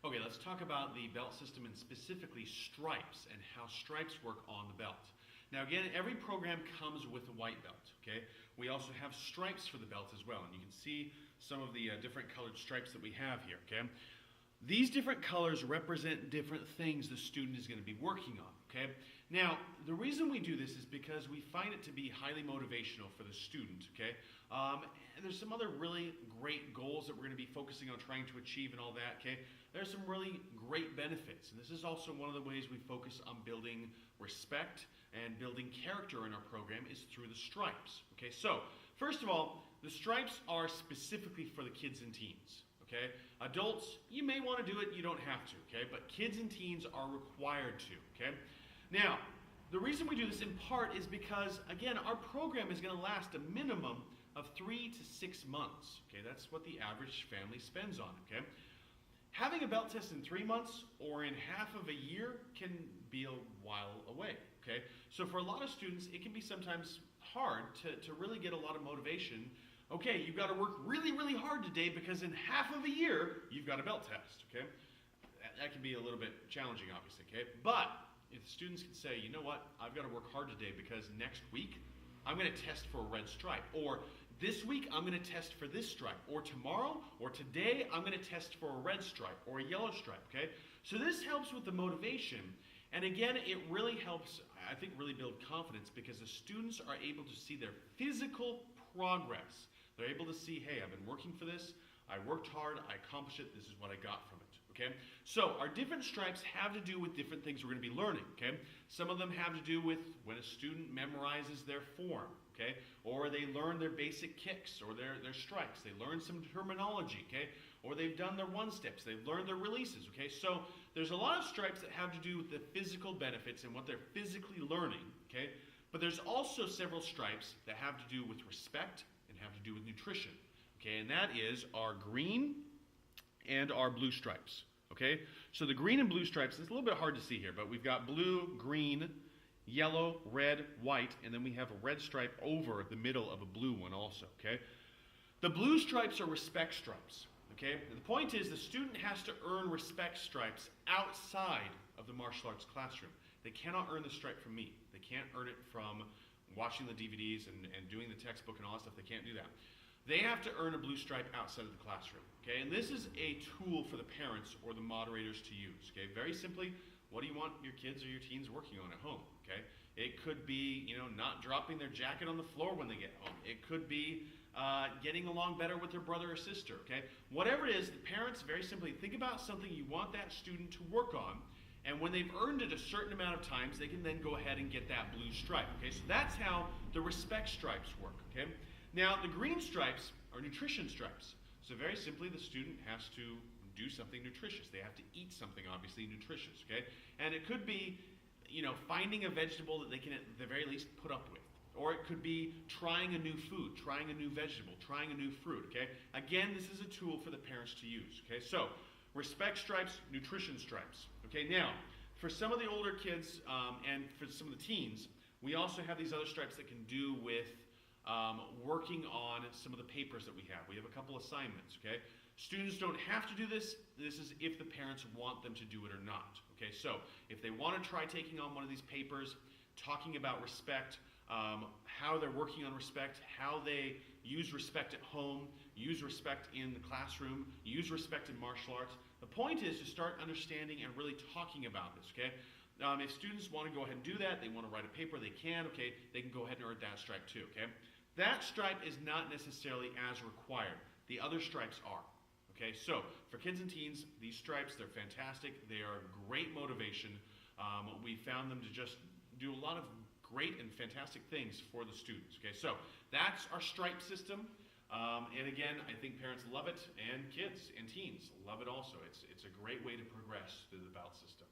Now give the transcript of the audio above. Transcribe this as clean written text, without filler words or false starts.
Okay, let's talk about the belt system and specifically stripes and how stripes work on the belt. Now again, every program comes with a white belt, okay? We also have stripes for the belt as well, and you can see some of the different colored stripes that we have here, okay? These different colors represent different things the student is going to be working on, okay? Now, the reason we do this is because we find it to be highly motivational for the student, okay? And there's some other really great goals that we're going to be focusing on trying to achieve and all that, okay? There's some really great benefits, and this is also one of the ways we focus on building respect and building character in our program is through the stripes, okay? So, first of all, the stripes are specifically for the kids and teens, okay? Adults, you may want to do it, you don't have to, okay? But kids and teens are required to, okay? Now, the reason we do this in part is because, again, our program is going to last a minimum of 3 to 6 months, okay? That's what the average family spends on, okay? Having a belt test in 3 months or in half of a year can be a while away, okay? So for a lot of students, it can be sometimes hard to really get a lot of motivation. Okay, you've got to work really, really hard today because in half of a year, you've got a belt test, okay? That can be a little bit challenging, obviously, okay? But if students can say, you know what, I've got to work hard today because next week, I'm going to test for a red stripe, or this week I'm going to test for this stripe, or tomorrow or today I'm going to test for a red stripe or a yellow stripe, okay? So this helps with the motivation, and again, it really helps, I think, really build confidence because the students are able to see their physical progress. They're able to see, hey, I've been working for this, I worked hard, I accomplished it, this is what I got from it, okay? So our different stripes have to do with different things we're going to be learning, okay? Some of them have to do with when a student memorizes their form, okay? Or they learn their basic kicks or their strikes. They learn some terminology, okay? Or they've done their one-steps. They've learned their releases, okay? So there's a lot of stripes that have to do with the physical benefits and what they're physically learning, okay? But there's also several stripes that have to do with respect and have to do with nutrition, okay? And that is our green and our blue stripes, okay? So the green and blue stripes, it's a little bit hard to see here, but we've got blue, green, yellow, red, white, and then we have a red stripe over the middle of a blue one also, okay? The blue stripes are respect stripes, okay? And the point is the student has to earn respect stripes outside of the martial arts classroom. They cannot earn the stripe from me. They can't earn it from watching the DVDs and doing the textbook and all that stuff. They can't do that. They have to earn a blue stripe outside of the classroom, okay? And this is a tool for the parents or the moderators to use, okay? Very simply, what do you want your kids or your teens working on at home, okay? It could be, not dropping their jacket on the floor when they get home. It could be getting along better with their brother or sister, okay? Whatever it is, the parents, very simply, think about something you want that student to work on, and when they've earned it a certain amount of times, they can then go ahead and get that blue stripe, okay? So that's how the respect stripes work, okay? Now, the green stripes are nutrition stripes. So very simply, the student has to do something nutritious. They have to eat something, obviously, nutritious, okay? And it could be, finding a vegetable that they can at the very least put up with. Or it could be trying a new food, trying a new vegetable, trying a new fruit, okay? Again, this is a tool for the parents to use, okay? So, respect stripes, nutrition stripes, okay? Now, for some of the older kids and for some of the teens, we also have these other stripes that can do with working on some of the papers that we have. We have a couple assignments, okay? Students don't have to do this. This is if the parents want them to do it or not, okay? So if they want to try taking on one of these papers, talking about respect, how they're working on respect, how they use respect at home, use respect in the classroom, use respect in martial arts. The point is to start understanding and really talking about this, okay? If students want to go ahead and do that, they want to write a paper, they can, okay? They can go ahead and earn that stripe too, okay? That stripe is not necessarily as required. The other stripes are, okay? So for kids and teens, these stripes, they're fantastic. They are great motivation. We found them to just do a lot of great and fantastic things for the students, okay? So that's our stripe system. And again, I think parents love it, and kids and teens love it also. It's a great way to progress through the belt system.